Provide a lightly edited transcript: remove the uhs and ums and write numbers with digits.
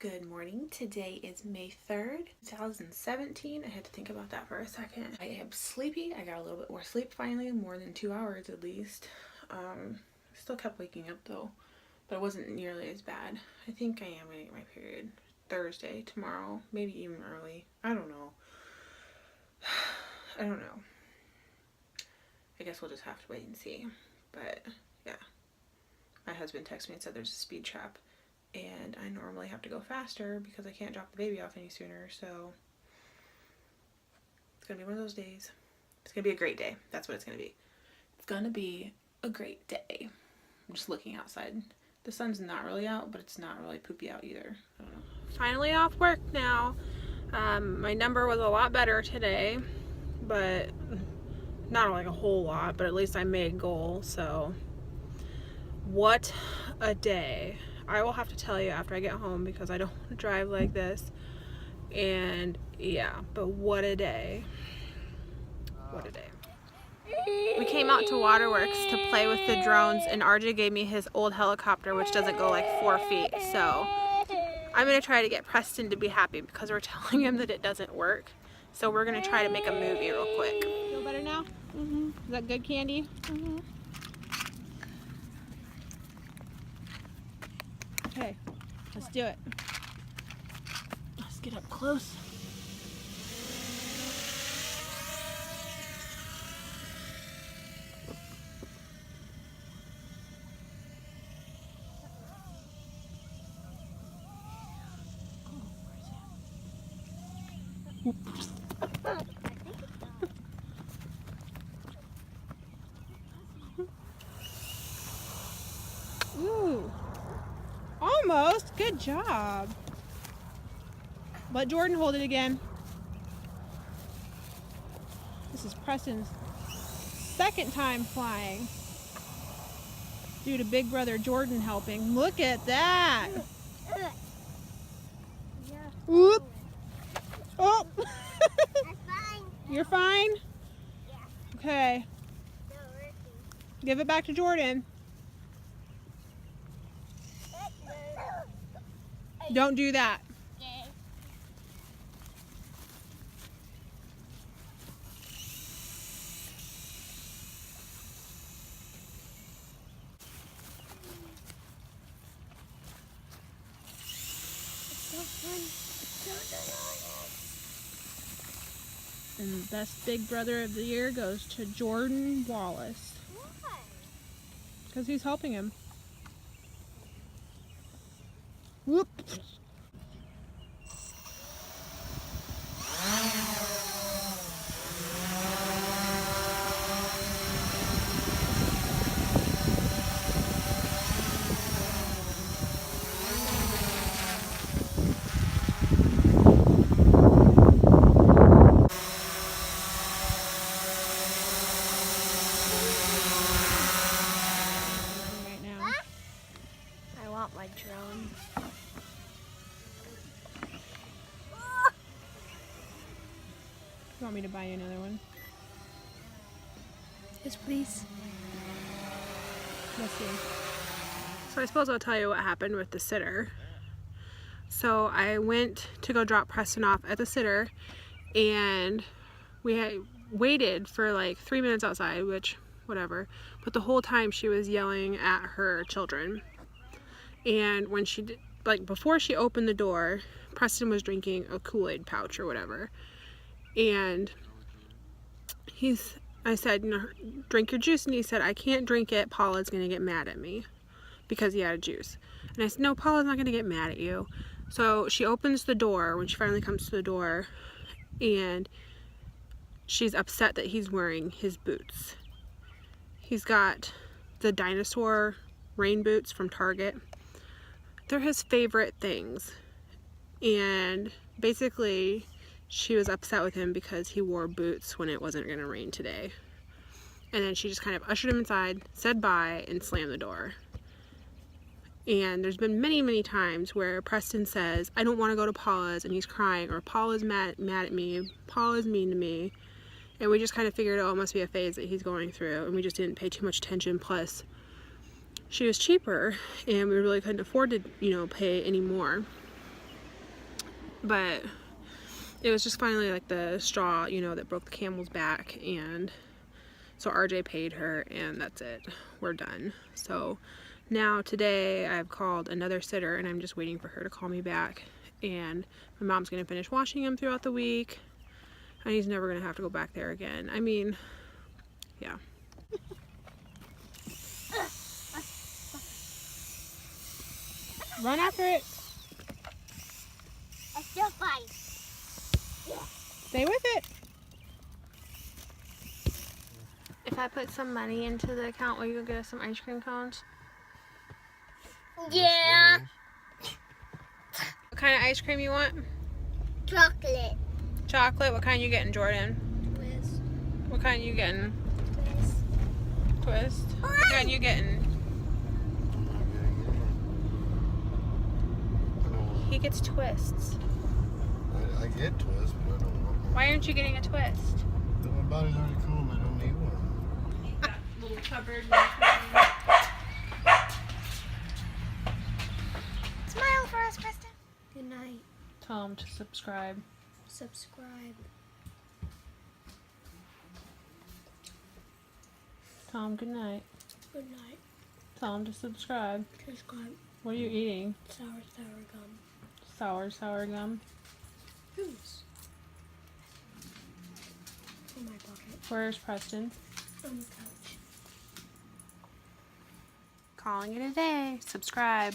Good morning. Today is May 3rd, 2017. I had to think about that for a second. I am sleepy. I got a little bit more sleep finally, more than 2 hours at least. Still kept waking up though, but it wasn't nearly as bad. I think I am gonna get my period Thursday, tomorrow, maybe even early. I don't know. I don't know. I guess we'll just have to wait and see. But yeah, my husband texted me and said there's a speed trap. And I normally have to go faster because I can't drop the baby off any sooner, so it's gonna be one of those days. It's gonna be a great day. That's what it's gonna be. It's gonna be a great day. I'm just looking outside. The sun's not really out, but it's not really poopy out either. I don't know. Finally off work now. My number was a lot better today, but not like a whole lot, but at least I made goal, so what a day. I will have to tell you after I get home because I don't want to drive like this. And yeah, but what a day. What a day. We came out to Waterworks to play with the drones, and RJ gave me his old helicopter, which doesn't go like 4 feet. So I'm going to try to get Preston to be happy because we're telling him that it doesn't work. So we're going to try to make a movie real quick. Feel better now? Mm-hmm. Is that good candy? Mm-hmm. Okay, let's do it. Let's get up close. Ooh. Almost. Good job. Let Jordan hold it again. This is Preston's second time flying due to big brother Jordan helping. Look at that. Whoop. Oh. I'm fine. You're fine? Yeah. Okay. Still working. Give it back to Jordan. Don't do that. Okay. It's so fun. It's so And the best big brother of the year goes to Jordan Wallace. Why? Because he's helping him. Whoop. Right now. I want my drone. You want me to buy you another one? Yes, please. Let's see. So I suppose I'll tell you what happened with the sitter. So I went to go drop Preston off at the sitter, and we had waited for like 3 minutes outside, which whatever, but the whole time she was yelling at her children. And when she did, like before she opened the door, Preston was drinking a Kool-Aid pouch or whatever, and I said, you know, drink your juice, and he said, I can't drink it, Paula's gonna get mad at me, because he had a juice. And I said, no, Paula's not gonna get mad at you. So she opens the door when she finally comes to the door, and she's upset that he's wearing his boots. He's got the dinosaur rain boots from Target. They're his favorite things. And basically, she was upset with him because he wore boots when it wasn't gonna rain today. And then she just kind of ushered him inside, said bye, and slammed the door. And there's been many, many times where Preston says, I don't want to go to Paula's, and he's crying, or Paula's mad at me, Paula's mean to me. And we just kind of figured, oh, it must be a phase that he's going through, and we just didn't pay too much attention. Plus, she was cheaper, and we really couldn't afford to, pay any more. But it was just finally like the straw, you know, that broke the camel's back, and so RJ paid her, and that's it. We're done. So now today I've called another sitter, and I'm just waiting for her to call me back, and my mom's gonna finish washing him throughout the week, and he's never gonna have to go back there again. I mean, yeah. Run after it. I still fight. Stay with it. If I put some money into the account, will you get us some ice cream cones? Yeah. What kind of ice cream you want? Chocolate. Chocolate? What kind you getting, Jordan? Twist. What kind you getting? Twist. Twist? What kind you getting? He gets twists. I get twists, but I don't want one. Why aren't you getting a twist? But my body's already cool and I don't need one. That little cupboard. Smile for us, Preston. Good night. Tell him to subscribe. Subscribe. Tell him good night. Good night. Tell him to subscribe. Subscribe. What are you eating? Sour gum. Sour gum. Whose? In my pocket. Where's Preston? On the couch. Calling it a day. Subscribe.